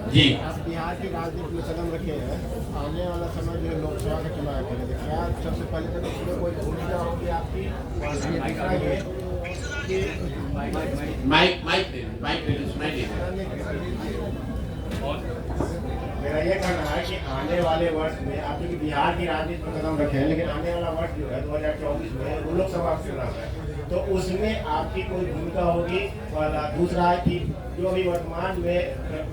जी। आप बिहार की राजनीति में कदम रखे हैं, आने वाला समय जो लोकसभा का चुनाव है, क्या सबसे पहले तो इसमें कोई भूमिका होगी आपकी? और दूसरा ये कि माइक माइक माइक सुनाई दे। मेरा ये कहना है कि आने वाले वर्ष में आप जो बिहार की राजनीति में कदम रखे हैं, लेकिन आने वाला वर्ष जो है 2024 में वो लोकसभा चुनाव है, तो उसमें आपकी कोई भूमिका होगी? और दूसरा है कि जो अभी वर्तमान में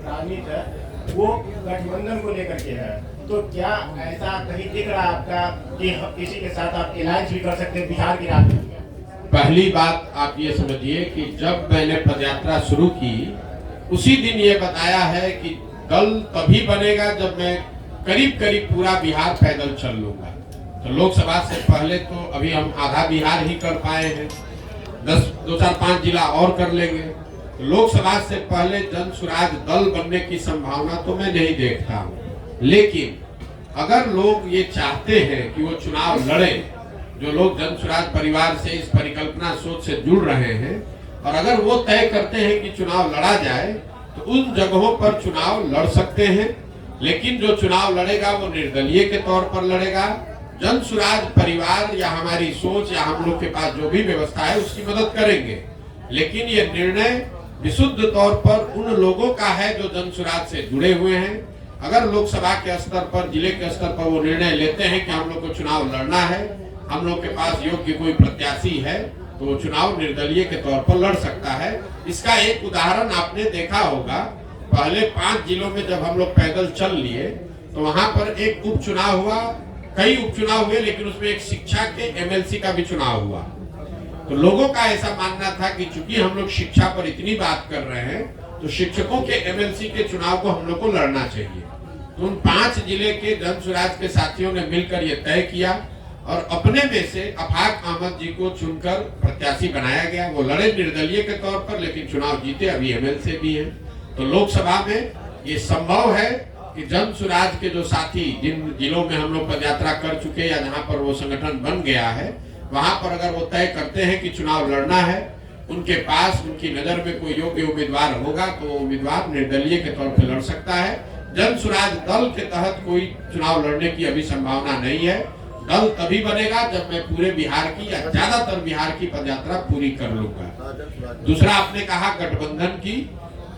राजनीति है वो गठबंधन को लेकर के है, तो क्या ऐसा कहीं दिख रहा है आपका कि किसी के साथ आप अलायंस भी कर सकते हैं बिहार की राजनीति में? पहली बात आप ये समझिए कि जब मैंने पदयात्रा शुरू की उसी दिन ये बताया है कि दल तभी बनेगा जब मैं करीब करीब पूरा बिहार पैदल चल लूंगा। तो लोकसभा से पहले तो अभी हम आधा बिहार ही कर पाए हैं, 2 4 5 जिला और कर लेंगे। तो लोकसभा से पहले जन स्वराज दल बनने की संभावना तो मैं नहीं देखता हूँ, लेकिन अगर लोग ये चाहते हैं कि वो चुनाव लड़े, जो लोग जन स्वराज परिवार से इस परिकल्पना सोच से जुड़ रहे हैं, और अगर वो तय करते हैं कि चुनाव लड़ा जाए तो उन जगहों पर चुनाव लड़ सकते हैं। लेकिन जो चुनाव लड़ेगा वो निर्दलीय के तौर पर लड़ेगा। जन स्वराज परिवार या हमारी सोच या हम लोग के पास जो भी व्यवस्था है उसकी मदद करेंगे, लेकिन ये निर्णय विशुद्ध तौर पर उन लोगों का है जो जन स्वराज से जुड़े हुए हैं। अगर लोकसभा के स्तर पर, जिले के स्तर पर वो निर्णय लेते हैं कि हम लोग को चुनाव लड़ना है, हम लोग के पास योग्य कोई प्रत्याशी है, तो वो चुनाव निर्दलीय के तौर पर लड़ सकता है। इसका एक उदाहरण आपने देखा होगा, पहले 5 जिलों में जब हम लोग पैदल चल लिए तो वहां पर एक उपचुनाव हुआ, कई उपचुनाव हुए, लेकिन उसमें एक शिक्षा के एमएलसी का भी चुनाव हुआ। तो लोगों का ऐसा मानना था कि चूंकि हम लोग शिक्षा पर इतनी बात कर रहे हैं तो शिक्षकों के एमएलसी के चुनाव को हम लोग को लड़ना चाहिए। तो उन 5 जिले के जन स्वराज के साथियों ने मिलकर यह तय किया और अपने में से अफाक अहमद जी को चुनकर प्रत्याशी बनाया गया। वो लड़े निर्दलीय के तौर पर, लेकिन चुनाव जीते, अभी एमएलसी भी हैं। तो लोकसभा में ये संभव है कि जन स्वराज के जो साथी जिन जिलों में हम लोग पदयात्रा कर चुके या जहां पर वो संगठन बन गया है, वहां पर अगर वो तय करते हैं कि चुनाव लड़ना है, उनके पास उनकी नजर में कोई योग्य उम्मीदवार होगा तो वो उम्मीदवार निर्दलीय के तौर पर लड़ सकता है। जन स्वराज दल के तहत कोई चुनाव लड़ने की अभी संभावना नहीं है। दल तभी बनेगा जब मैं पूरे बिहार की या ज्यादातर बिहार की पदयात्रा पूरी कर लूंगा। दूसरा आपने कहा गठबंधन की,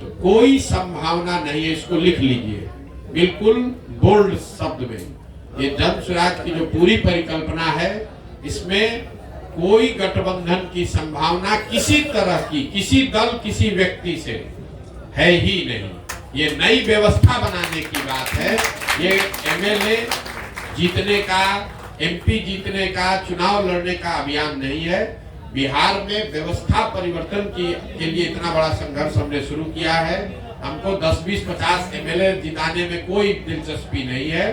तो कोई संभावना नहीं है, इसको लिख लीजिए बिल्कुल बोल्ड शब्द में। ये जन स्वराज की जो पूरी परिकल्पना है, इसमें कोई गठबंधन की संभावना किसी तरह की, किसी दल किसी व्यक्ति से है ही नहीं। ये नई व्यवस्था बनाने की बात है। ये एमएलए जीतने का, एमपी जीतने का, चुनाव लड़ने का अभियान नहीं है। बिहार में व्यवस्था परिवर्तन के लिए इतना बड़ा संघर्ष हमने शुरू किया है। हमको 10, 20, 50 एमएलए जिताने में कोई दिलचस्पी नहीं है,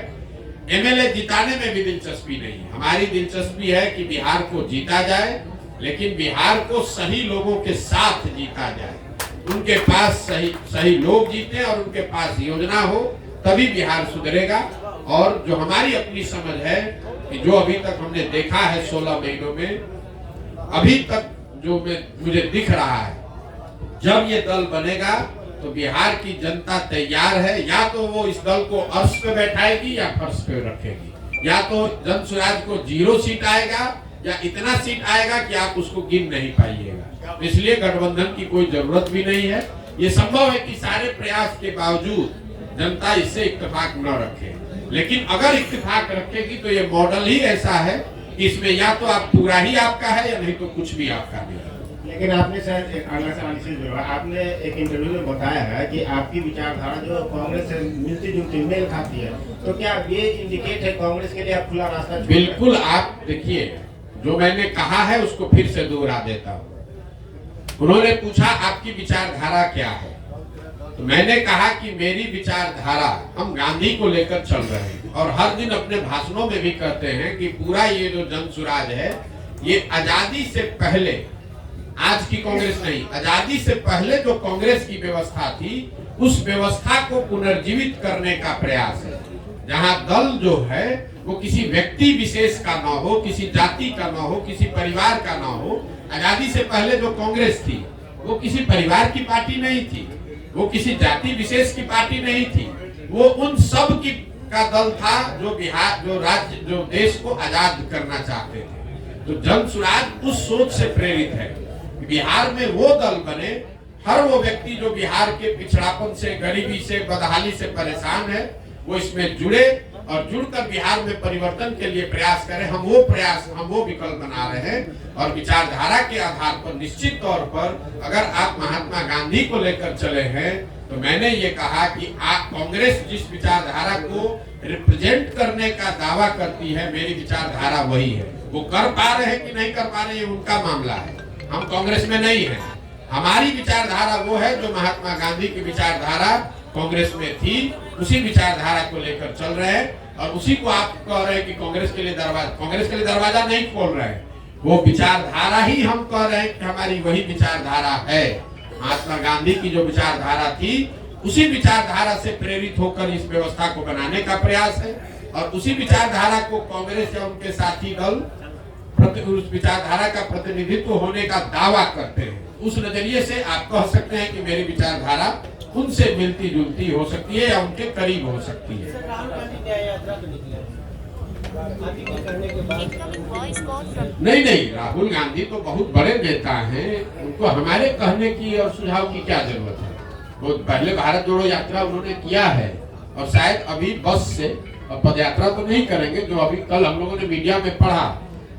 एमएलए जिताने में भी दिलचस्पी नहीं है। हमारी दिलचस्पी है कि बिहार को जीता जाए, लेकिन बिहार को सही लोगों के साथ जीता जाए, उनके पास सही लोग जीते और उनके पास योजना हो, तभी बिहार सुधरेगा। और जो हमारी अपनी समझ है कि जो अभी तक हमने देखा है 16 महीनों में, अभी तक जो मुझे दिख रहा है, जब ये दल बनेगा तो बिहार की जनता तैयार है। या तो वो इस दल को अर्श पे बैठाएगी या फर्श पे रखेगी, या तो जन स्वराज को 0 सीट आएगा या इतना सीट आएगा कि आप उसको गिन नहीं पाइएगा। इसलिए गठबंधन की कोई जरूरत भी नहीं है। ये संभव है कि सारे प्रयास के बावजूद जनता इससे इत्तेफाक न रखे, लेकिन अगर इत्तेफाक रखेगी तो ये मॉडल ही ऐसा है कि इसमें या तो आप पूरा ही आपका है या नहीं तो कुछ भी आपका नहीं है। लेकिन आपने शायद एक अगला सवाल से जुड़ा, आपने एक इंटरव्यू में बताया है कि आपकी विचारधारा जो कांग्रेस से मिलती जुलती मेल खाती है, तो क्या ये इंडिकेट है कांग्रेस के लिए आप खुला रास्ता? बिल्कुल। आप देखिए, जो मैंने कहा है उसको फिर से दोहरा देता हूँ। उन्होंने पूछा आपकी विचारधारा क्या है, तो मैंने कहा कि मेरी विचारधारा, हम गांधी को लेकर चल रहे हैं और हर दिन अपने भाषणों में भी कहते हैं कि पूरा ये जो जन स्वराज है, ये आजादी से पहले, आज की कांग्रेस नहीं, आजादी से पहले जो कांग्रेस की व्यवस्था थी उस व्यवस्था को पुनर्जीवित करने का प्रयास है, जहां दल जो है वो किसी व्यक्ति विशेष का ना हो, किसी जाति का ना हो, किसी परिवार का ना हो। आजादी से पहले जो कांग्रेस थी वो किसी परिवार की पार्टी नहीं थी, वो किसी जाति विशेष की पार्टी नहीं थी, वो उन सब की का दल था जो बिहार, जो राज्य, जो देश को आजाद करना चाहते थे। तो जन सुराज उस सोच से प्रेरित है कि बिहार में वो दल बने, हर वो व्यक्ति जो बिहार के पिछड़ापन से, गरीबी से, बदहाली से परेशान है, वो इसमें जुड़े और जुड़कर बिहार में परिवर्तन के लिए प्रयास करें। हम वो विकल्प बना रहे हैं और विचारधारा के आधार पर निश्चित तौर पर अगर आप महात्मा गांधी को लेकर चले हैं तो मैंने ये कहा कि आप कांग्रेस जिस विचारधारा को रिप्रेजेंट करने का दावा करती है, मेरी विचारधारा वही है। वो कर पा रहे हैं कि नहीं कर पा रहे हैं उनका मामला है, हम कांग्रेस में नहीं है। हमारी विचारधारा वो है जो महात्मा गांधी की विचारधारा कांग्रेस में थी, उसी विचारधारा को लेकर चल रहे हैं और उसी को आप कह रहे हैं कि कांग्रेस के लिए दरवाजा नहीं खोल रहे हैं। वो विचारधारा ही हम कह रहे हैं कि हमारी वही विचारधारा है। महात्मा गांधी की जो विचारधारा थी उसी विचारधारा से प्रेरित होकर इस व्यवस्था को बनाने का प्रयास है और उसी विचारधारा को कांग्रेस या उनके साथी दल उस विचारधारा का प्रतिनिधित्व होने का दावा करते हैं। उस नजरिए से आप कह सकते हैं कि मेरी विचारधारा उनसे मिलती जुलती हो सकती है या उनके करीब हो सकती है। नहीं, राहुल गांधी तो बहुत बड़े नेता हैं, उनको हमारे कहने की और सुझाव की क्या जरूरत है। वो पहले भारत जोड़ो यात्रा उन्होंने किया है और शायद अभी बस से पद यात्रा तो नहीं करेंगे, जो अभी कल हम लोगों ने मीडिया में पढ़ा,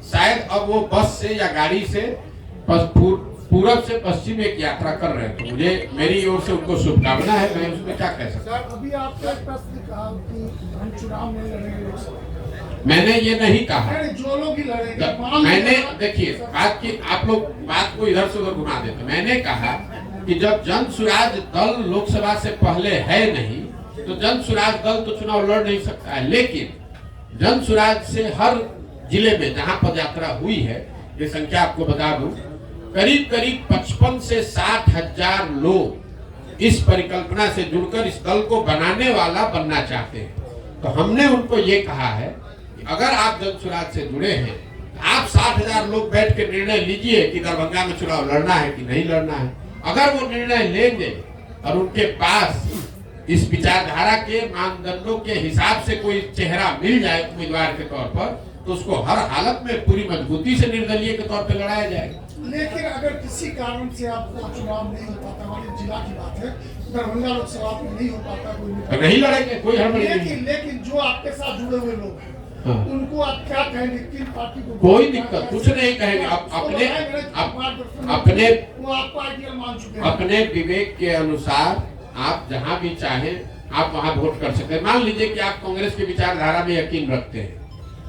शायद अब वो बस से या गाड़ी से पूरब से पश्चिम एक यात्रा कर रहे हैं। तो मुझे मेरी ओर से उनको शुभकामना है, मैं उसमें क्या कह सकता हूँ। अभी आपने एक प्रश्न कहा कि हम चुनाव में लड़ेंगे, मैंने ये नहीं कहा। जो लोग ही लड़ेंगे, मैंने देखिए आप लोग बात को इधर से उधर घुमा देते। मैंने कहा कि जब जन सुराज दल लोकसभा से पहले है नहीं तो जन सुराज दल तो चुनाव लड़ नहीं सकता है, लेकिन जन सुराज से हर जिले में जहां पदयात्रा हुई है, ये संख्या आपको बता दूं, करीब 55 से 60 हजार लोग इस परिकल्पना से जुड़कर इस दल को बनाने वाला बनना चाहते हैं। तो हमने उनको ये कहा है कि अगर आप जन सुराज से जुड़े हैं, आप 60 हजार लोग बैठ के निर्णय लीजिए कि दरभंगा में चुनाव लड़ना है कि नहीं लड़ना है। अगर वो निर्णय लेंगे और उनके पास इस विचारधारा के मानदंडों के हिसाब से कोई चेहरा मिल जाए उम्मीदवार के तौर पर, तो उसको हर हालत में पूरी मजबूती से निर्दलीय के तौर पर लड़ाया जाएगा। लेकिन अगर किसी कारण से आपको चुनाव नहीं हो पाता, हमारे जिला की बात है, दरभंगा लोकसभा में नहीं हो पाता, कोई नहीं लड़ेंगे, कोई हड़बड़ी नहीं। लेकिन जो आपके साथ जुड़े हुए लोग हैं, हाँ, उनको आप क्या कहेंगे? किन पार्टी को? कोई दिक्कत कुछ नहीं कहेंगे। अपने विवेक के अनुसार आप जहां भी चाहें आप वहां वोट कर सकते हैं। मान लीजिए कि आप कांग्रेस की विचारधारा में यकीन रखते हैं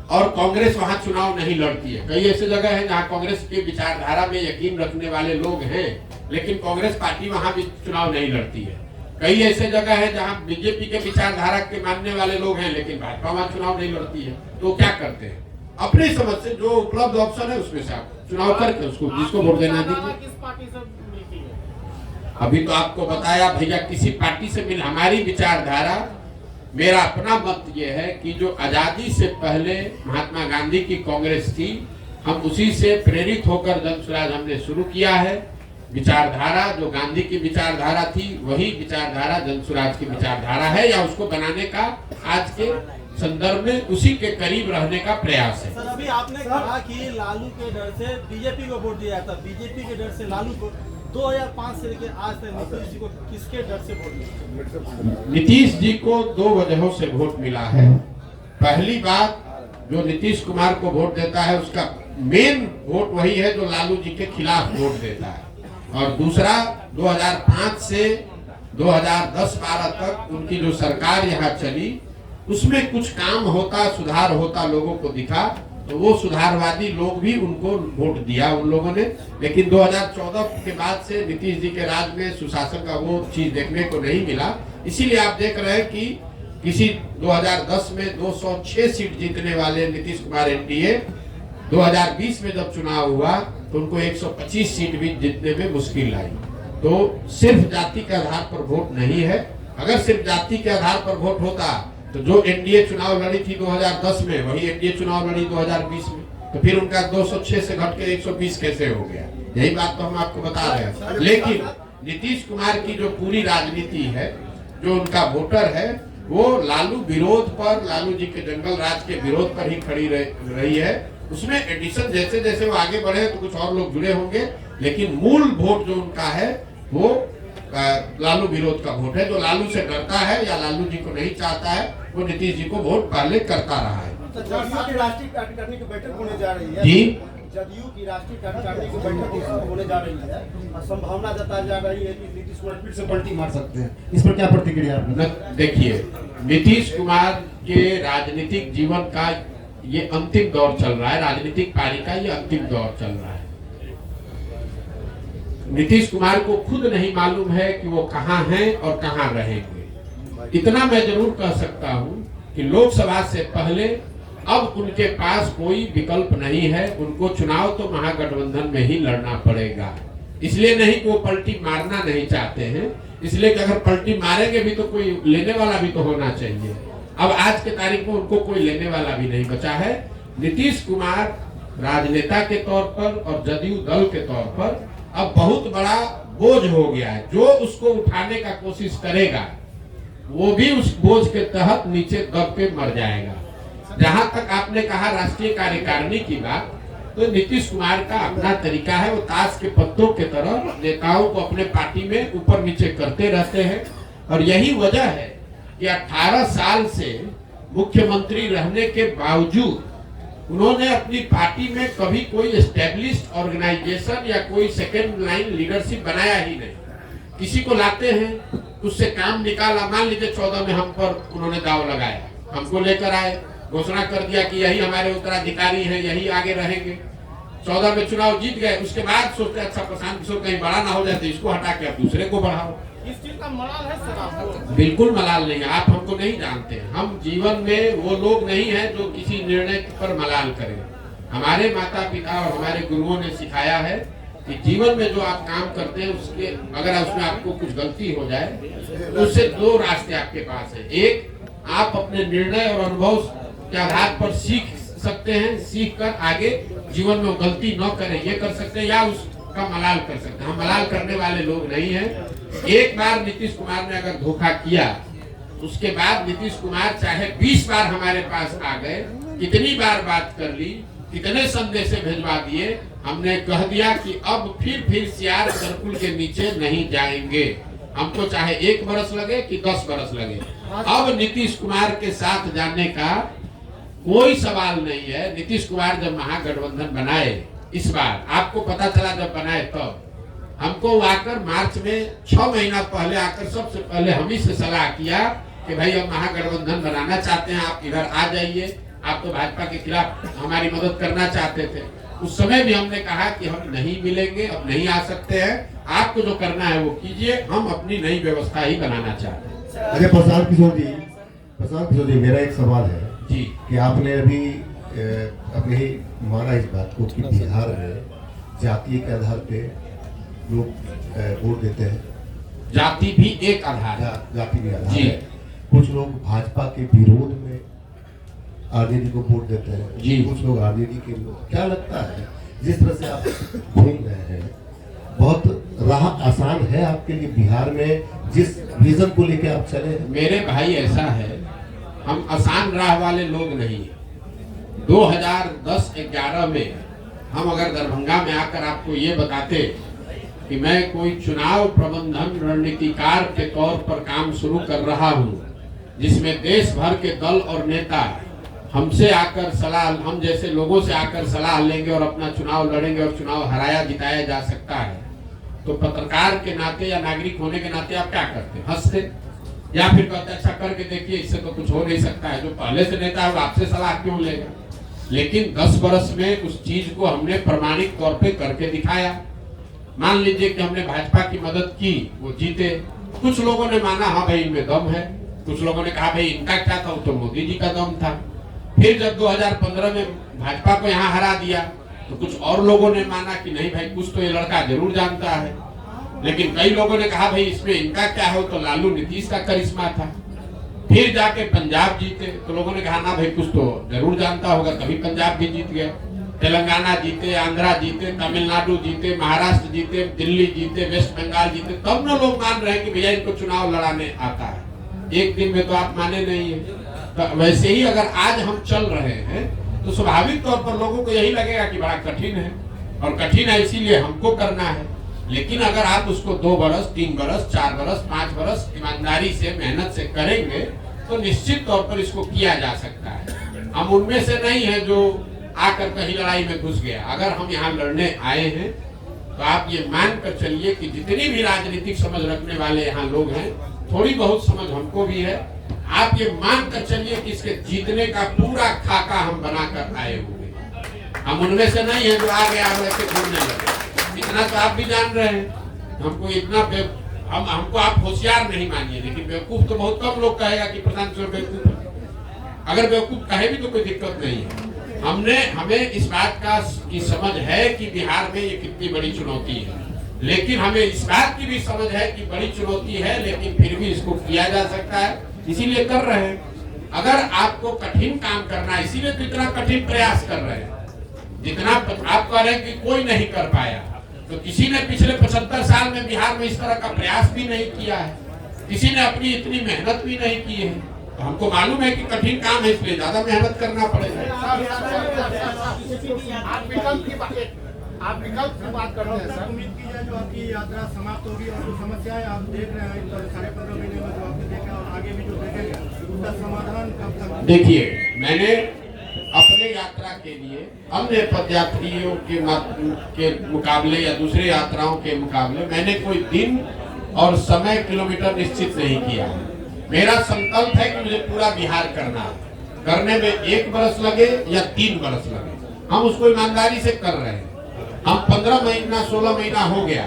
और कांग्रेस वहां चुनाव नहीं लड़ती है। कई ऐसे जगह है जहां कांग्रेस की विचारधारा में यकीन रखने वाले लोग हैं, लेकिन कांग्रेस पार्टी वहां भी चुनाव नहीं लड़ती है। कई ऐसे जगह है जहां बीजेपी के विचारधारा के मानने वाले लोग हैं, लेकिन भाजपा वहां चुनाव नहीं लड़ती है। तो क्या करते हैं, अपनी समझ से जो उपलब्ध ऑप्शन है उसमें से आप चुनाव करके उसको जिसको वोट देना दीजिए। अभी तो आपको बताया भैया, किसी पार्टी से मिल, हमारी विचारधारा, मेरा अपना मत ये है कि जो आजादी से पहले महात्मा गांधी की कांग्रेस थी, हम उसी से प्रेरित होकर जन सुराज हमने शुरू किया है। विचारधारा जो गांधी की विचारधारा थी वही विचारधारा जन सुराज की विचारधारा है, या उसको बनाने का आज के संदर्भ में उसी के करीब रहने का प्रयास है। सर, अभी आपने कहा कि लालू के डर से बीजेपी को वोट दिया था, बीजेपी के डर से लालू को। 2005 से लेकर आज तक नीतीश जी को किसके डर से वोट मिला? नीतीश जी को 2 वजहों से वोट मिला है। पहली बात, जो नीतीश कुमार को वोट देता है उसका मेन वोट वही है जो लालू जी के खिलाफ वोट देता है। और दूसरा, 2005 से 2010-12 तक उनकी जो सरकार यहाँ चली उसमें कुछ काम होता, सुधार होता लोगों को दिखा, तो वो सुधारवादी लोग भी उनको वोट दिया उन लोगों ने। लेकिन 2014 के बाद से नीतीश जी के राज में सुशासन का वो चीज देखने को नहीं मिला। इसीलिए आप देख रहे हैं कि किसी 2010 में 206 सीट जीतने वाले नीतीश कुमार एनडीए 2020 में जब चुनाव हुआ तो उनको 125 सीट भी जीतने में मुश्किल आई। तो सिर्फ जाति के आधार पर वोट नहीं है। अगर सिर्फ जाति के आधार पर वोट होता तो जो एनडीए चुनाव लड़ी थी 2010 में, वही एनडीए चुनाव लड़ी 2020 में, तो फिर उनका 206 से घट के 120 कैसे हो गया? यही बात तो हम आपको बता रहे हैं। नीतीश कुमार की जो पूरी राजनीति है, जो उनका वोटर है, वो लालू विरोध पर, लालू जी के जंगल राज के विरोध पर ही खड़ी रही है। उसमें एडिशन जैसे जैसे वो आगे बढ़े तो कुछ और लोग जुड़े होंगे, लेकिन मूल वोट जो उनका है वो लालू विरोध का वोट है। जो लालू से डरता है या लालू जी को नहीं चाहता है, वो नीतीश जी को वोट पहले करता रहा है। तो जदयू की राष्ट्रीय कार्यकारिणी की बैठक होने जा रही है जी, जदयू की राष्ट्रीय कार्यकारिणी की बैठक होने जा रही है और संभावना जताई जा रही है कि नीतीश कुमार फिर से पलटी मार सकते हैं। इस पर क्या प्रतिक्रिया आपने? देखिए, नीतीश कुमार के राजनीतिक जीवन का ये अंतिम दौर चल रहा है, राजनीतिक पारी का ये अंतिम दौर चल रहा है। नीतीश कुमार को खुद नहीं मालूम है कि वो कहां हैं और कहां रहेंगे। इतना मैं जरूर कह सकता हूं कि लोकसभा से पहले अब उनके पास कोई विकल्प नहीं है। उनको चुनाव तो महागठबंधन में ही लड़ना पड़ेगा। इसलिए नहीं कि वो पलटी मारना नहीं चाहते हैं, इसलिए कि अगर पलटी मारेंगे भी तो कोई लेने वाला भी तो होना चाहिए। अब आज के तारीख में उनको कोई लेने वाला भी नहीं बचा है। नीतीश कुमार राजनेता के तौर पर और जदयू दल के तौर पर अब बहुत बड़ा बोझ हो गया है। जो उसको उठाने का कोशिश करेगा वो भी उस बोझ के तहत नीचे दब के मर जाएगा। जहां तक आपने कहा राष्ट्रीय कार्यकारिणी की बात, तो नीतीश कुमार का अपना तरीका है। वो ताश के पत्तों के तरह नेताओं को अपने पार्टी में ऊपर नीचे करते रहते हैं। और यही वजह है कि 18 साल से मुख्यमंत्री रहने के बावजूद उन्होंने अपनी पार्टी में कभी कोई एस्टेब्लिश्ड ऑर्गेनाइजेशन या कोई सेकेंड लाइन लीडरशिप बनाया ही नहीं। किसी को लाते हैं, उससे काम निकाला। मान लीजिए 14 में हम पर उन्होंने दाव लगाया, हमको लेकर आए, घोषणा कर दिया कि यही हमारे उत्तराधिकारी हैं, यही आगे रहेंगे। 14 में चुनाव जीत गए, उसके बाद सोचते अच्छा प्रशांत किशोर कहीं बड़ा ना हो जाए तो इसको हटा के आप दूसरे को बढ़ाओ। इस चीज का मलाल है सर आपको? बिल्कुल मलाल नहीं है। आप हमको नहीं जानते हैं। हम जीवन में वो लोग नहीं हैं जो किसी निर्णय पर मलाल करें। हमारे माता पिता और हमारे गुरुओं ने सिखाया है कि जीवन में जो आप काम करते हैं उसके अगर उसमें आपको कुछ गलती हो जाए तो उससे दो रास्ते आपके पास है। एक, आप अपने निर्णय और अनुभव के आधार पर सीख सकते हैं, सीख कर आगे जीवन में गलती न करें ये कर सकते हैं, या उसका मलाल कर सकते हैं। हम मलाल करने वाले लोग नहीं हैं। एक बार नीतीश कुमार ने अगर धोखा किया, उसके बाद नीतीश कुमार चाहे 20 बार हमारे पास आ गए, कितनी बार बात कर ली, कितने संदेश भिजवा दिए, हमने कह दिया कि अब फिर सियार सर्कुल के नीचे नहीं जाएंगे। हमको चाहे 1 बरस लगे कि 10 बरस लगे, अब नीतीश कुमार के साथ जाने का कोई सवाल नहीं है। नीतीश कुमार जब महागठबंधन बनाए, इस बार आपको पता चला जब बनाए तब हमको आकर मार्च में 6 महीना पहले आकर सबसे पहले हम ही से सलाह किया कि भाई हम महागठबंधन बनाना चाहते हैं, आप इधर आ जाइए। आप तो भाजपा के खिलाफ हमारी मदद करना चाहते थे। उस समय भी हमने कहा कि हम नहीं मिलेंगे, अब नहीं आ सकते हैं, आपको जो करना है वो कीजिए, हम अपनी नई व्यवस्था ही बनाना चाहते हैं। अरे प्रशांत किशोर जी, मेरा एक सवाल है जी कि आपने अभी अपने ही माना इस बात को कि बिहार में जाति के आधार पे लोग वोट देते हैं। जाति भी एक आधार है। जाति भी आधार जी। है। कुछ लोग भाजपा के विरोध में आरजेडी को वोट देते हैं जी। कुछ लोग आरजेडी के लोग। क्या लगता है जिस तरह से आप घूम रहे हैं, बहुत राह आसान है आपके लिए बिहार में जिस विजन को लेके आप चले हैं? मेरे भाई ऐसा है, हम आसान राह वाले लोग नहीं हैं। 2010-11 में हम अगर दरभंगा में आकर आपको ये बताते कि मैं कोई चुनाव प्रबंधन रणनीतिकार के तौर पर काम शुरू कर रहा हूं, जिसमें देश भर के दल और नेता हमसे आकर सलाह, हम जैसे लोगों से आकर सलाह लेंगे और अपना चुनाव लड़ेंगे और चुनाव हराया जिताया जा सकता है, तो पत्रकार के नाते या नागरिक होने के नाते आप क्या करते? हंसते या फिर कहते अच्छा करके देखिए, इससे तो कुछ हो नहीं सकता है। जो पहले से नेता है वो आपसे सलाह क्यों लेगा? लेकिन 10 बरस में उस चीज को हमने प्रमाणिक तौर पे करके दिखाया। मान लीजिए कि हमने भाजपा की मदद की, वो जीते। कुछ लोगों ने माना हाँ भाई इनमें दम है, कुछ लोगों ने कहा भाई इनका क्या था, तो मोदी जी का दम था। फिर जब 2015 में भाजपा को यहाँ हरा दिया तो कुछ और लोगों ने माना कि नहीं भाई कुछ तो ये लड़का जरूर जानता है। लेकिन कई लोगों ने कहा भाई इसमें इनका क्या हो, तो लालू नीतीश का करिश्मा था। फिर जाके पंजाब जीते तो लोगों ने कहा ना भाई कुछ तो जरूर जानता होगा, तभी पंजाब भी जीत गया। तेलंगाना जीते, आंध्रा जीते, तमिलनाडु जीते, महाराष्ट्र जीते, दिल्ली जीते, वेस्ट बंगाल जीते, तब ना लोग मान रहे हैं कि भैया इनको चुनाव लड़ाने आता है। एक दिन में तो आप माने नहीं है। तो वैसे ही अगर आज हम चल रहे हैं तो स्वाभाविक तौर पर लोगों को यही लगेगा कि बड़ा कठिन है, और कठिन है इसीलिए हमको करना है। लेकिन अगर आप उसको 2 बरस, 3 बरस, 4 बरस, 5 बरस ईमानदारी से, मेहनत से करेंगे तो निश्चित तौर पर इसको किया जा सकता है। हम उनमें से नहीं है जो आकर कहीं लड़ाई में घुस गया। अगर हम यहाँ लड़ने आए हैं तो आप ये मान कर चलिए कि जितनी भी राजनीतिक समझ रखने वाले यहाँ लोग हैं, थोड़ी बहुत समझ हमको भी है। आप ये मान कर चलिए कि इसके जीतने का पूरा खाका हम बनाकर आए हुए हैं। हम उनमें से नहीं है जो आ गया वैसे घूमने लगे। इतना तो आप भी जान रहे हैं। हमको इतना हमको आप होशियार नहीं मानिए, लेकिन बेवकूफ तो बहुत कम लोग कहेगा कि प्रधान बेवकूफ है। अगर बेवकूफ कहे भी तो कोई दिक्कत नहीं है। हमें इस बात की समझ है कि बिहार में ये कितनी बड़ी चुनौती है, लेकिन हमें इस बात की भी समझ है कि बड़ी चुनौती है, लेकिन फिर भी इसको किया जा सकता है, इसीलिए कर रहे हैं। अगर आपको कठिन काम करना है, इसीलिए तो इतना कठिन प्रयास कर रहे हैं। जितना आप कह रहे हैं कि कोई नहीं कर पाया, तो किसी ने पिछले 75 साल में बिहार में इस तरह का प्रयास भी नहीं किया है, किसी ने अपनी इतनी मेहनत भी नहीं की है। तो हमको मालूम है कि कठिन काम है, इसलिए ज्यादा मेहनत करना पड़ेगा। आप विकल्प की बात करते हैं सर। उम्मीद की जाए जो आपकी यात्रा समाप्त होगी और जो समस्याएं आप देख रहे हैं 15.5 महीने में जो आपने देखा और आगे भी जो देखेंगे उसका समाधान कब तक? देखिए, मैंने अपने यात्रा के लिए अन्य पदयात्रियों के मुकाबले या दूसरे यात्राओं के मुकाबले मैंने कोई दिन और समय किलोमीटर निश्चित नहीं किया। मेरा संकल्प है कि मुझे पूरा बिहार करना है। करने में 1 बरस लगे या 3 बरस लगे, हम उसको ईमानदारी से कर रहे हैं। हम 15 महीना 16 महीना हो गया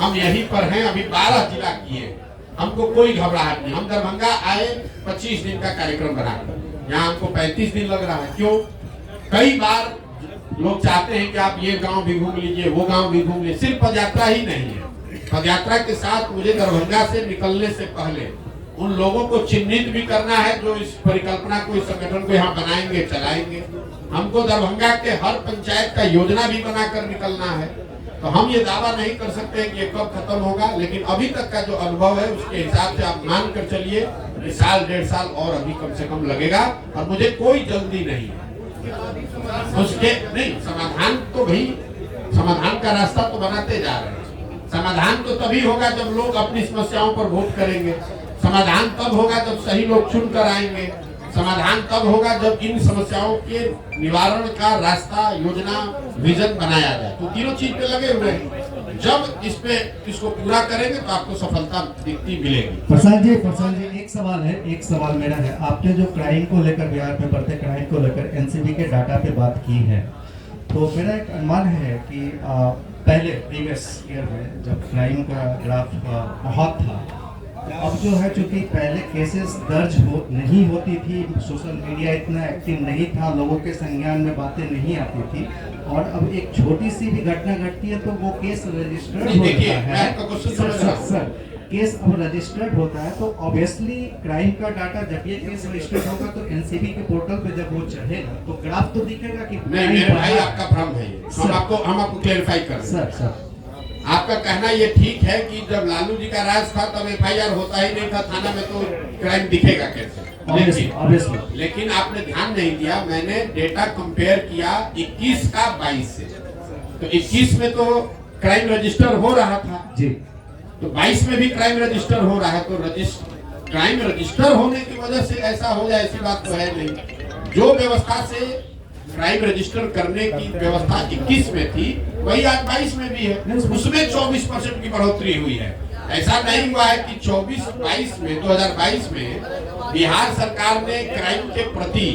हम यहीं पर हैं। अभी 12 जिला किए, हमको कोई घबराहट नहीं। हम दरभंगा आए 25 दिन का कार्यक्रम बनाकर, यहाँ हमको 35 दिन लग रहा है। क्यों? कई बार लोग चाहते हैं कि आप ये गांव भी घूम लीजिए, वो गांव भी घूम लीजिए। सिर्फ पदयात्रा ही नहीं है, पदयात्रा के साथ मुझे दरभंगा से निकलने से पहले उन लोगों को चिन्हित भी करना है जो इस परिकल्पना को, इस संगठन को यहाँ बनाएंगे, चलाएंगे। हमको दरभंगा के हर पंचायत का योजना भी बनाकर निकलना है। तो हम ये दावा नहीं कर सकते कि ये कब खत्म होगा, लेकिन अभी तक का जो अनुभव है उसके हिसाब से आप मान कर चलिए कि 1 डेढ़ साल और अभी कम से कम लगेगा, और मुझे कोई जल्दी नहीं है। उसके नहीं समाधान तो भाई, समाधान का रास्ता तो बनाते जा रहे हैं। समाधान तो तभी होगा जब लोग अपनी समस्याओं पर वोट करेंगे। समाधान तब होगा जब सही लोग चुन कर आएंगे। समाधान तब होगा जब इन समस्याओं के निवारण का रास्ता, योजना, विजन बनाया जाए। तो तीनों चीज पे लगे हुए हैं। जब इसको पूरा करेंगे तो आपको सफलता दिखती मिलेगी। प्रसाद जी एक सवाल मेरा है। आपने जो क्राइम को लेकर, बिहार में बढ़ते क्राइम को लेकर एनसीबी के डाटा पे बात की है, तो मेरा एक अनुमान है कि पहले प्रीवियस ईयर में जब क्राइम का ग्राफ बहुत था, अब जो है चूंकि पहले केसेस दर्ज नहीं होती थी, सोशल मीडिया इतना एक्टिव नहीं था, लोगों के संज्ञान में बातें नहीं आती थी, और अब एक छोटी सी भी घटना घटती है तो वो केस रजिस्टर्ड होता है। सर केस अब रजिस्टर्ड होता है तो ऑब्वियसली क्राइम का डाटा जब ये केस रजिस्टर्ड होगा तो एनसीबी के पोर्टल पे जब वो चढ़ेगा तो ग्राफ तो दिखेगा कि नहीं। मेरे भाई आपका भ्रम है, हम आपको क्लेरिफाई कर रहे हैं। सर आपका कहना ये ठीक है कि जब लालू जी का राज था तब एफआईआर होता ही नहीं था थाना में, तो क्राइम दिखेगा कैसे? लेकिन आपने ध्यान नहीं दिया, मैंने डेटा कंपेयर किया 21 का 22 से। तो 21 में तो क्राइम रजिस्टर हो रहा था जी, तो 22 में भी क्राइम रजिस्टर हो रहा है। तो क्राइम रजिस्टर होने की वजह से ऐसा हो जाए ऐसी बात तो है नहीं। जो व्यवस्था से क्राइम रजिस्टर करने की व्यवस्था 21 में थी वही आज 22 में भी है। उसमें 24% की बढ़ोतरी हुई है। ऐसा नहीं हुआ है कि 2022 में बिहार सरकार ने क्राइम के प्रति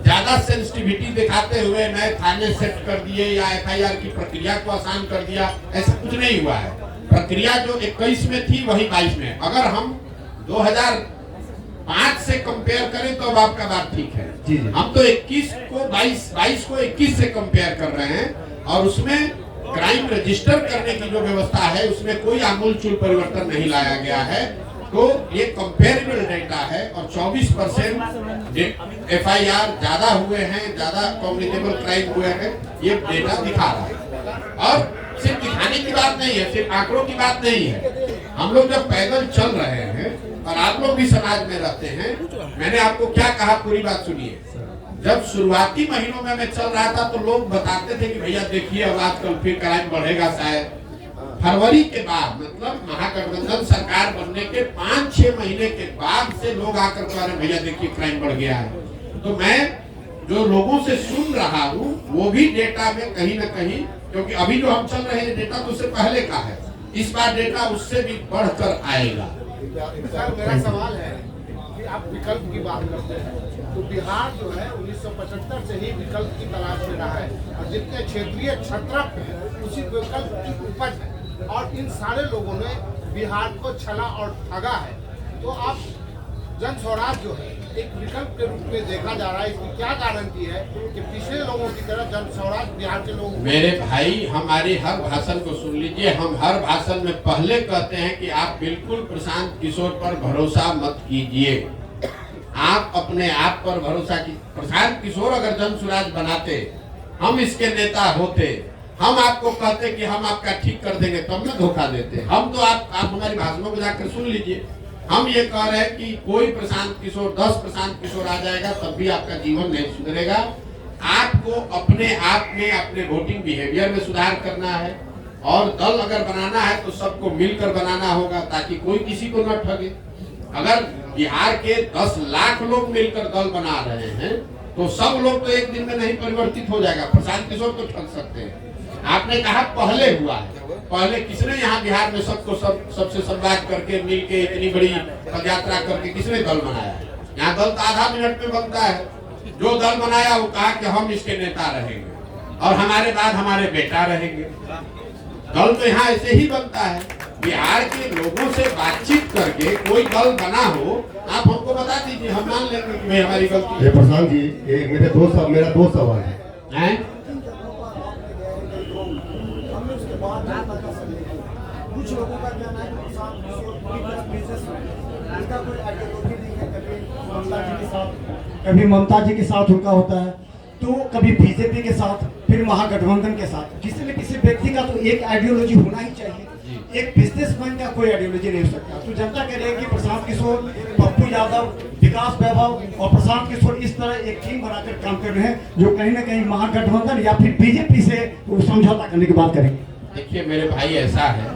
ज्यादा सेंसिटिविटी दिखाते हुए नए थाने सेट कर दिए या एफआईआर की प्रक्रिया को आसान कर दिया, ऐसा कुछ नहीं हुआ है। प्रक्रिया जो 21 में थी वही 22 में। अगर हम 2005 से कंपेयर करें तो अब आपका बात ठीक है। हम तो 21 को 22 को 21 से कंपेयर कर रहे हैं, और उसमें क्राइम रजिस्टर करने की जो व्यवस्था है उसमें कोई आमूलचूल परिवर्तन नहीं लाया गया है। तो ये कंपेरेबल डेटा है और 24% FIR ज्यादा हुए हैं, ज्यादा कॉग्निटिबल क्राइम हुए हैं, ये डेटा दिखा रहा है। और सिर्फ दिखाने की बात नहीं है, सिर्फ आंकड़ों की बात नहीं है। हम लोग जब पैदल चल रहे हैं और आप लोग भी समाज में रहते हैं, मैंने आपको क्या कहा पूरी बात सुनिए। जब शुरुआती महीनों में मैं चल रहा था तो लोग बताते थे कि भैया देखिए अब आजकल फिर क्राइम बढ़ेगा शायद। फरवरी के बाद मतलब महागठबंधन सरकार बनने के 5-6 महीने के बाद से लोग आकर कह रहे भैया देखिए क्राइम बढ़ गया है। तो मैं जो लोगों से सुन रहा हूँ वो भी डेटा में कहीं ना कहीं, क्योंकि अभी जो हम चल रहे हैं डेटा तो उससे पहले का है, इस बार डेटा उससे भी बढ़कर आएगा। सर मेरा सवाल है कि आप विकल्प की बात करते हैं तो बिहार जो है 1975 से ही विकल्प की तलाश में रहा है और जितने क्षेत्रीय छत्रप है उसी विकल्प की उपज है और इन सारे लोगों ने बिहार को छला और ठगा है। तो आप जन स्वराज जो है एक विकल्प के रूप में देखा जा रहा है, इसकी क्या गारंटी है कि पिछले लोगों की तरह जन स्वराज बिहार के लोगों? मेरे भाई हमारी हर भाषण को सुन लीजिए। हम हर भाषण में पहले कहते हैं कि आप बिल्कुल प्रशांत किशोर पर भरोसा मत कीजिए, आप अपने आप पर भरोसा की। प्रशांत किशोर अगर जन स्वराज बनाते, हम इसके नेता होते, हम आपको कहते कि हम आपका ठीक कर देंगे, तब में धोखा देते। हम तो आप हमारी भाषणों को जाकर सुन लीजिए। हम ये कह रहे हैं कि कोई प्रशांत किशोर 10 प्रशांत किशोर आ जाएगा तब भी आपका जीवन नहीं सुधरेगा। आपको अपने आप में अपने वोटिंग बिहेवियर में सुधार करना है और दल अगर बनाना है तो सबको मिलकर बनाना होगा ताकि कोई किसी को न ठगे। अगर बिहार के 10 लाख लोग मिलकर दल बना रहे हैं तो सब लोग तो एक दिन में नहीं परिवर्तित हो जाएगा। प्रशांत किशोर तो ठग सकते हैं। आपने कहा पहले हुआ है, पहले किसने यहाँ बिहार में सबको सबसे संवाद करके मिलके इतनी बड़ी पदयात्रा करके किसने दल बनाया है? यहाँ दल तो आधा मिनट में बनता है। जो दल बनाया वो कहा कि हम इसके नेता रहेंगे और हमारे बाद हमारे बेटा रहेंगे। दल तो यहाँ ऐसे ही बनता है। बिहार के लोगों से बातचीत करके कोई दल बना हो, आप हमको बता दीजिए, हम मान लेंगे कि हमारी गलती है। प्रशांत जी मेरा दो सवाल है। कुछ लोगों का कहना है कभी ममता जी के साथ उनका होता है तो कभी बीजेपी के साथ, फिर महागठबंधन के साथ। किसी न किसी व्यक्ति का तो एक आइडियोलॉजी होना ही चाहिए। एक बिजनेसमैन का कोई आइडियोलॉजी नहीं हो सकता। तो जनता कह रही है कि प्रशांत किशोर, पप्पू यादव, विकास वैभव और प्रशांत किशोर इस तरह एक टीम बनाकर काम कर रहे हैं जो कहीं ना कहीं महागठबंधन या फिर बीजेपी से समझौता करने की बात करेंगे। देखिए मेरे भाई, ऐसा है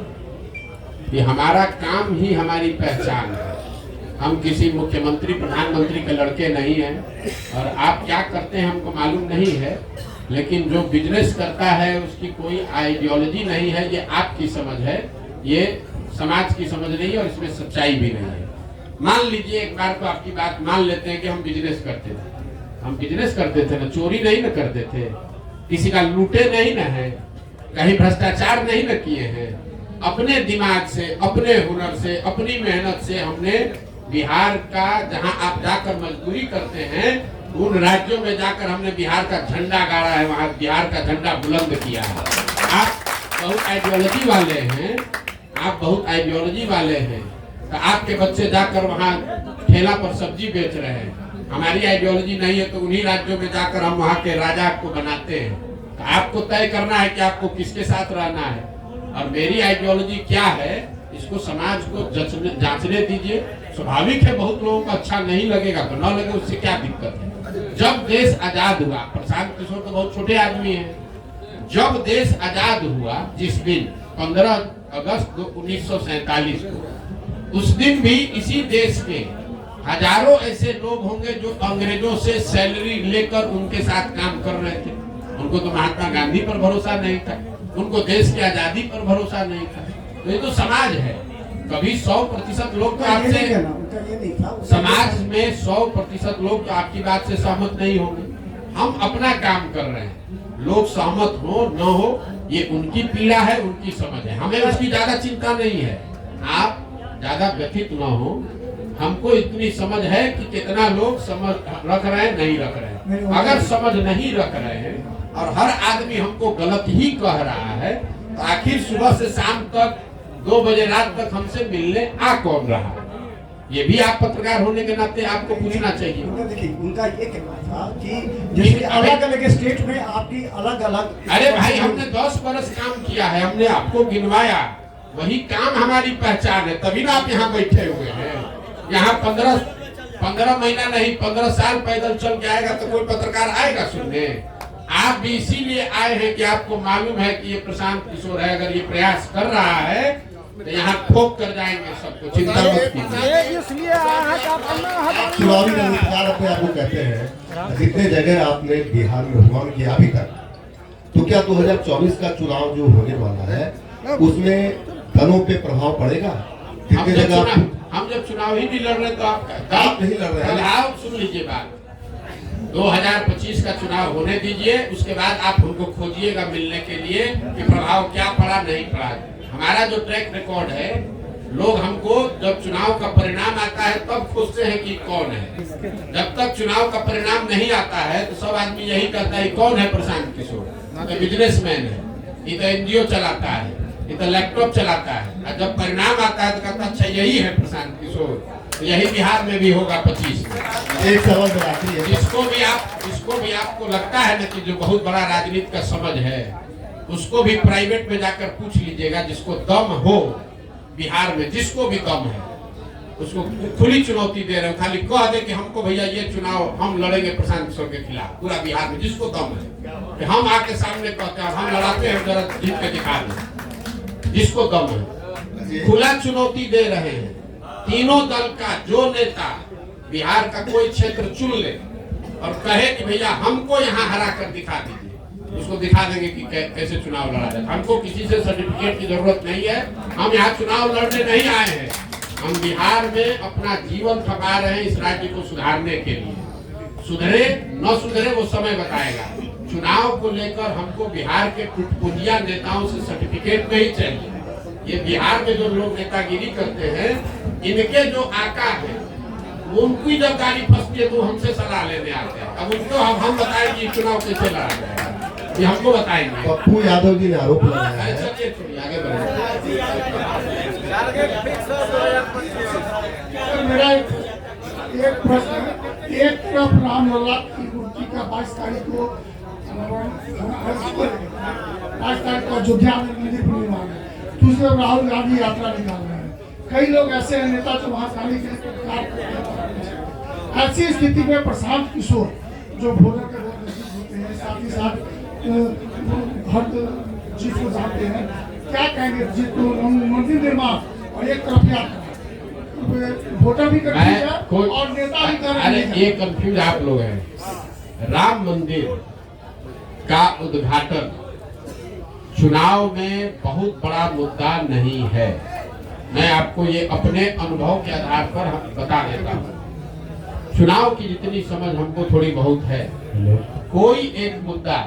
कि हमारा काम ही हमारी पहचान है। हम किसी मुख्यमंत्री प्रधानमंत्री के लड़के नहीं हैं और आप क्या करते हैं हमको मालूम नहीं है, लेकिन जो बिजनेस करता है उसकी कोई आइडियोलॉजी नहीं है। ये आपकी समझ है, ये समाज की समझ नहीं है और इसमें सच्चाई भी नहीं है। मान लीजिए एक बार तो आपकी बात मान लेते हैं कि हम बिजनेस करते थे। हम बिजनेस करते थे ना, चोरी नहीं ना करते थे, किसी का लूटे नहीं ना है, कहीं भ्रष्टाचार नहीं न किए हैं। अपने दिमाग से, अपने हुनर से, अपनी मेहनत से हमने बिहार का, जहां आप जाकर मजदूरी करते हैं उन राज्यों में जाकर हमने बिहार का झंडा गाड़ा है, वहां बिहार का झंडा बुलंद किया है। आप बहुत आइडियोलॉजी वाले हैं, आप बहुत आइडियोलॉजी वाले हैं, तो आपके बच्चे जाकर वहां ठेला पर सब्जी बेच रहे हैं। हमारी आइडियोलॉजी नहीं है तो उन्हीं राज्यों में जाकर हम वहां के राजा को बनाते हैं। तो आपको तय करना है कि आपको किसके साथ रहना है और मेरी आइडियोलॉजी क्या है, इसको समाज को जांचने दीजिए। स्वाभाविक है बहुत लोगों को अच्छा नहीं लगेगा तो न लगे, उससे क्या दिक्कत है। जब देश आजाद हुआ, प्रशांत किशोर तो बहुत छोटे आदमी हैं, जब देश आजाद हुआ जिस दिन 15 अगस्त 1947 को, उस दिन भी इसी देश के हजारों ऐसे लोग होंगे जो अंग्रेजों से सैलरी लेकर उनके साथ काम कर रहे थे। उनको तो महात्मा गांधी पर भरोसा नहीं था, उनको देश की आजादी पर भरोसा नहीं था। तो ये तो समाज है। कभी 100% लोग तो आपसे, समाज में 100% लोग तो आपकी बात से सहमत नहीं होंगे। हम अपना काम कर रहे हैं, लोग सहमत हो न हो ये उनकी पीड़ा है, उनकी समझ है, हमें उसकी ज्यादा चिंता नहीं है। आप ज्यादा व्यथित न हो, हमको इतनी समझ है कि कितना लोग समझ रख रहे हैं, नहीं रख रहे हैं। अगर समझ नहीं रख रहे हैं और हर आदमी हमको गलत ही कह रहा है तो आखिर सुबह से शाम तक 2 बजे रात तक हमसे मिलने आ कौन रहा? ये भी आप पत्रकार होने के नाते आपको पूछना चाहिए। उनका देखिए, उनका ये कहना था कि जैसे अलग अलग स्टेट में आपकी अलग अलग। अरे भाई, हमने 10 बरस काम किया है, हमने आपको गिनवाया, वही काम हमारी पहचान है, तभी ना आप यहाँ बैठे हुए हैं। यहाँ 15 महीना नहीं 15 साल पैदल चल के आएगा तो कोई पत्रकार आएगा सुनने? आप भी इसीलिए आए हैं कि आपको मालूम है कि ये प्रशांत किशोर है, अगर ये प्रयास कर रहा है तो यहाँ ठोक कर जाएंगे सबको, चिंता मत कीजिए। चुनावी रणनीतिकार अपने आप को कहते हैं, जितने जगह आपने बिहार में भ्रमण किया अभी तक, तो क्या 2024 का चुनाव जो होने वाला है उसमें दलों पे प्रभाव पड़ेगा? कितने जगह हम जब चुनाव ही नहीं लड़ रहे तो आप नहीं लड़ रहे हैं। आप सुन लीजिए बात, 2025 का चुनाव होने दीजिए, उसके बाद आप हमको खोजिएगा मिलने के लिए कि प्रभाव क्या पड़ा नहीं पड़ा। हमारा जो ट्रैक रिकॉर्ड है, लोग हमको जब चुनाव का परिणाम आता है तब खोजते हैं कि कौन है। जब तक चुनाव का परिणाम नहीं आता है तो सब आदमी यही कहता है कौन है प्रशांत किशोर, तो बिजनेसमैन है, ये तो एनजीओ चलाता है, ये तो लैपटॉप चलाता है। और जब परिणाम आता है तो कहता अच्छा यही है प्रशांत किशोर। तो यही बिहार में भी होगा 25 में। एक सवाल मेरा आखिरी है, जिसको भी आपको लगता है ना कि जो बहुत बड़ा राजनीति का समझ है, उसको भी प्राइवेट में जाकर पूछ लीजिएगा, जिसको दम हो बिहार में, जिसको भी दम है, उसको खुली चुनौती दे रहे हो, खाली कह दे कि हमको भैया ये चुनाव हम लड़ेंगे प्रशांत किशोर के खिलाफ, पूरा बिहार में जिसको दम है कि हम आके सामने कहते हैं हम लड़ाते हैं, जरा जीत के दिखा दें, जिसको दम है, खुला चुनौती दे रहे हैं। तीनों दल का जो नेता बिहार का कोई क्षेत्र चुन ले और कहे कि भैया हमको यहाँ हरा कर दिखा दीजिए, उसको दिखा देंगे कि कैसे चुनाव लड़ा जाए। हमको किसी से सर्टिफिकेट की जरूरत नहीं है, हम यहाँ चुनाव लड़ने नहीं आए हैं, हम बिहार में अपना जीवन खपा रहे हैं इस राज्य को सुधारने के लिए। सुधरे न सुधरे वो समय बताएगा। चुनाव को लेकर हमको बिहार के टुटपुंजिया नेताओं से सर्टिफिकेट नहीं चाहिए। ये बिहार में जो लोग नेतागिरी करते हैं, इनके जो आका है उनकी जब गाड़ी फंसती है तो हमसे सलाह लेने आते हैं। अब उनको हम बताएंगे चुनाव कैसे लड़ा जाएगा, ये हमको बताएंगे। पप्पू यादव जी ने आरोप लगाया है, चलिए छोड़िए आगे बढ़े। मेरा एक प्रश्न, एक तरफ रामलला की मूर्ति का 22 तारीख को 22 तारीख को अयोध्या में मंदिर पूर्णिमा है, दूसरी तरफ राहुल गांधी यात्रा निकाल रहे हैं। कई लोग ऐसे हैं नेता जो वहां जाने के लिए, ऐसी स्थिति में प्रशांत किशोर जो भोजन के बहुत नजदीक होते हैं, साथ ही साथ हर चीज को जानते हैं, क्या कहेंगे जिनको मंदिर निर्माण और एक तरफ यात्रा, वोटर भी कर और नेता भी कर। अरे ये कंफ्यूज आप लोग हैं। राम मंदिर का उद्घाटन चुनाव में बहुत बड़ा मुद्दा नहीं है। मैं आपको ये अपने अनुभव के आधार पर बता देता हूँ। चुनाव की जितनी समझ हमको थोड़ी बहुत है, कोई एक मुद्दा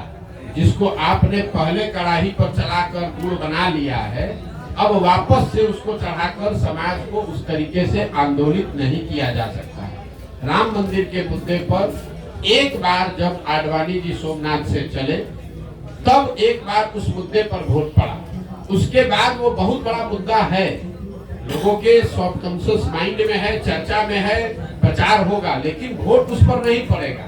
जिसको आपने पहले कड़ाही पर चलाकर गुड़ बना लिया है, अब वापस से उसको चढ़ाकर समाज को उस तरीके से आंदोलित नहीं किया जा सकता है। राम मंदिर के मुद्दे पर एक बार जब आडवाणी जी सोमनाथ से चले, तब एक बार उस मुद्दे पर वोट पड़ा। उसके बाद वो बहुत बड़ा मुद्दा है, लोगों के सबकॉन्शियस माइंड में है, चर्चा में है, प्रचार होगा, लेकिन वोट उस पर नहीं पड़ेगा।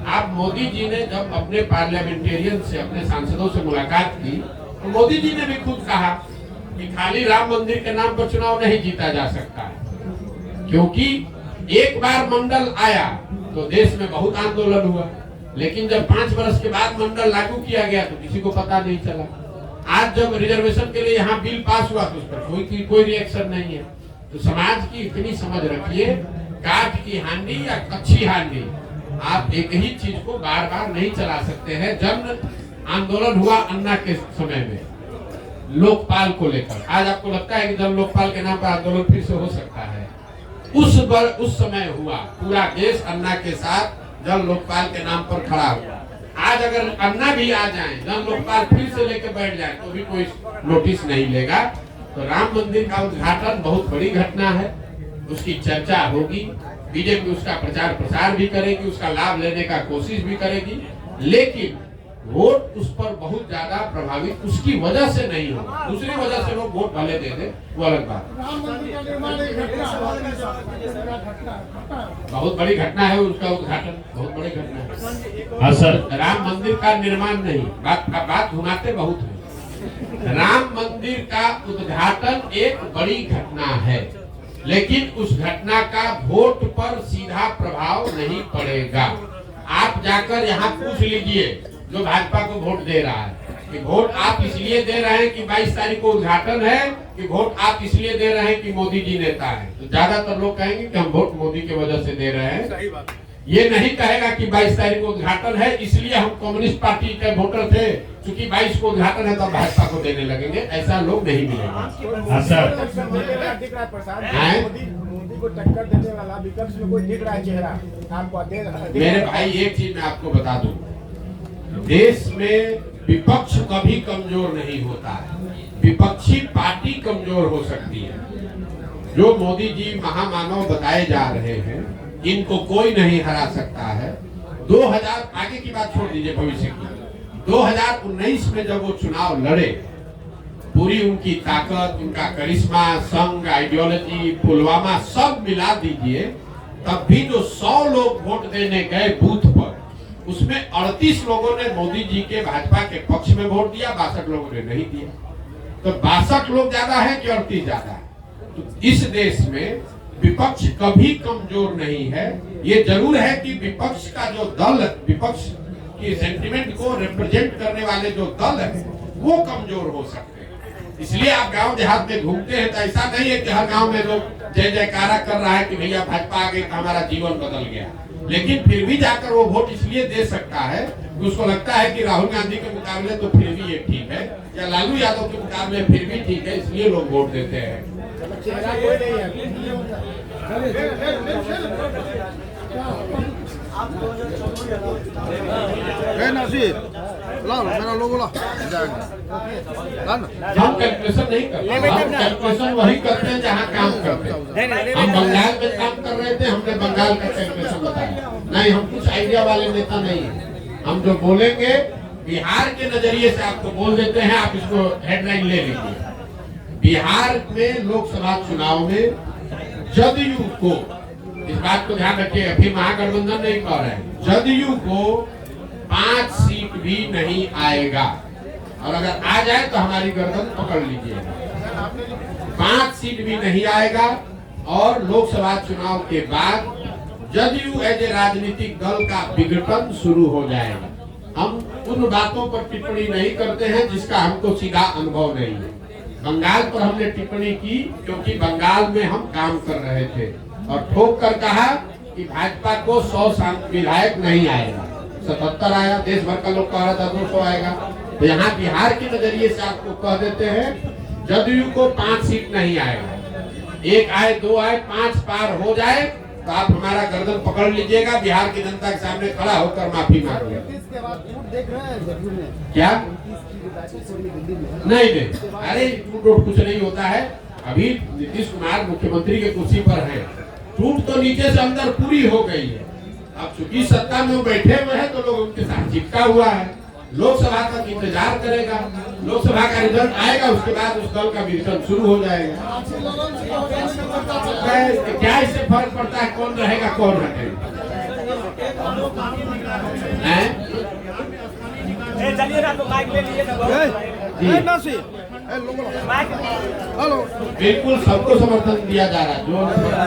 आप मोदी जी ने जब अपने पार्लियामेंटेरियन से, अपने सांसदों से मुलाकात की, तो मोदी जी ने भी खुद कहा कि खाली राम मंदिर के नाम पर चुनाव नहीं जीता जा सकता है, क्योंकि एक बार मंडल आया तो देश में बहुत आंदोलन हुआ, लेकिन जब 5 वर्ष के बाद मंडल लागू किया गया तो किसी को पता नहीं चला। आज जब रिजर्वेशन के लिए यहाँ बिल पास हुआ तो उस पर कोई रिएक्शन नहीं है। तो समाज की इतनी समझ रखिए, काठ की हांडी या कच्ची हांडी, आप एक ही चीज को बार बार नहीं चला सकते हैं। जन आंदोलन हुआ अन्ना के समय में लोकपाल को लेकर, आज आपको लगता है कि जन लोकपाल के नाम पर आंदोलन फिर से हो सकता है? उस समय हुआ, पूरा देश अन्ना के साथ जन लोकपाल के नाम पर खड़ा हुआ। आज अगर अन्ना भी आ जाए, जन लोकपाल फिर से लेकर बैठ जाए तो भी कोई नोटिस नहीं लेगा। तो राम मंदिर का उद्घाटन बहुत बड़ी घटना है, उसकी चर्चा होगी, बीजेपी उसका प्रचार प्रसार भी करेगी, उसका लाभ लेने का कोशिश भी करेगी, लेकिन वोट उस पर बहुत ज्यादा प्रभावित उसकी वजह से नहीं हो, दूसरी वजह से लोग वोट भले दे दे, वो अलग बात है। राम मंदिर का निर्माण एक घटना है। बहुत बड़ी घटना है, उसका उद्घाटन बहुत बड़ी घटना है। हाँ सर, राम मंदिर का निर्माण नहीं, बात घुमाते बहुत है। राम मंदिर का उद्घाटन एक बड़ी घटना है, लेकिन उस घटना का वोट पर सीधा प्रभाव नहीं पड़ेगा। आप जाकर यहाँ पूछ लीजिए जो भाजपा को वोट दे रहा है कि वोट आप इसलिए दे रहे हैं कि 22 तारीख को उद्घाटन है, कि वोट आप इसलिए दे रहे हैं कि मोदी जी नेता है। तो ज्यादातर लोग कहेंगे कि हम वोट मोदी की वजह से दे रहे हैं। ये नहीं कहेगा कि 22 तारीख को उद्घाटन है इसलिए हम कम्युनिस्ट पार्टी के वोटर थे, क्योंकि 22 को उद्घाटन है तो भाजपा को देने लगेंगे। ऐसा लोग नहीं मिलेगा। हाँ सर, दिख रहा है प्रसाद, मोदी को टक्कर देने वाला विपक्ष में कोई दिख रहा है चेहरा आपको? मेरे भाई एक चीज मैं आपको बता दूं, देश में विपक्ष कभी कमजोर नहीं होता है, विपक्षी पार्टी कमजोर हो सकती है। जो मोदी जी महामानव बताए जा रहे हैं, इनको कोई नहीं हरा सकता है। 2000 आगे की बात छोड़ दीजिए, भविष्य की 2019 में जब वो चुनाव लड़े, पूरी उनकी ताकत, उनका करिश्मा, संघ, आइडियोलॉजी, पुलवामा सब मिला दीजिए, तब भी जो 100 लोग वोट देने गए बूथ पर, उसमें 38 लोगों ने मोदी जी के भाजपा के पक्ष में वोट दिया, 62 लोगों ने नहीं दिया। तो 62 लोग ज्यादा है कि 38 ज्यादा है? तो इस देश में विपक्ष कभी कमजोर नहीं है। ये जरूर है कि विपक्ष का जो दल, विपक्ष की सेंटिमेंट को रिप्रेजेंट करने वाले जो दल है वो कमजोर हो सकते हैं। इसलिए आप गांव देहात में घूमते हैं तो ऐसा नहीं है कि हर गांव में लोग जय जयकारा कर रहा है कि भैया भाजपा आ गई तो हमारा जीवन बदल गया, लेकिन फिर भी जाकर वो वोट इसलिए दे सकता है कि उसको लगता है कि राहुल गांधी के मुकाबले तो फिर भी ये ठीक है, या लालू यादव के मुकाबले फिर भी ठीक है, इसलिए लोग वोट देते हैं। चेहरा कोई नहीं है। मेरा लोगो ला हम कैलकुलेशन नहीं करते, हम कैलकुलेशन वही करते हैं जहाँ काम करते हैं। हम बंगाल में काम कर रहे थे, हमने बंगाल का कैलकुलेशन बताया नहीं, हम कुछ आइडिया वाले नेता नहीं है। हम जो बोलेंगे बिहार के नजरिए से आपको बोल देते हैं, आप इसको हेडलाइन ले लीजिए। बिहार में लोकसभा चुनाव में जदयू को, इस बात को ध्यान रखिए, अभी महागठबंधन नहीं कह रहे हैं, जदयू को 5 सीट भी नहीं आएगा, और अगर आ जाए तो हमारी गर्दन पकड़ लीजिएगा। 5 सीट भी नहीं आएगा, और लोकसभा चुनाव के बाद जदयू एज ए राजनीतिक दल का विघटन शुरू हो जाएगा। हम उन बातों पर टिप्पणी नहीं करते हैं जिसका हमको सीधा अनुभव नहीं है। बंगाल पर हमने टिप्पणी की क्योंकि बंगाल में हम काम कर रहे थे, और ठोक कर कहा कि भाजपा को 100 विधायक नहीं आएगा, 77 आया, देश भर का लोग कह रहा था 200 आएगा। तो यहाँ बिहार के नजरिए से आपको कह देते हैं जदयू को 5 सीट नहीं आएगा, 1 आए 2 आए 5 पार हो जाए तो आप हमारा गर्दन पकड़ लीजिएगा, बिहार की जनता के सामने खड़ा होकर माफी मांगिएगा। क्या नहीं दे? अरे टूट कुछ नहीं होता है। अभी नीतीश कुमार मुख्यमंत्री के कुर्सी पर हैं, टूट तो नीचे से अंदर पूरी हो गई है। अब चूंकि सत्ता में वो बैठे हुए हैं तो लोग उनके साथ चिपका हुआ है। लोकसभा तक इंतजार करेगा, लोकसभा का रिजल्ट आएगा, उसके बाद उस दल का विघटन शुरू हो जाएगा। क्या इससे फर्क पड़ता है कौन रहेगा कौन हटेगा? बिल्कुल सबको समर्थन दिया जा रहा है जो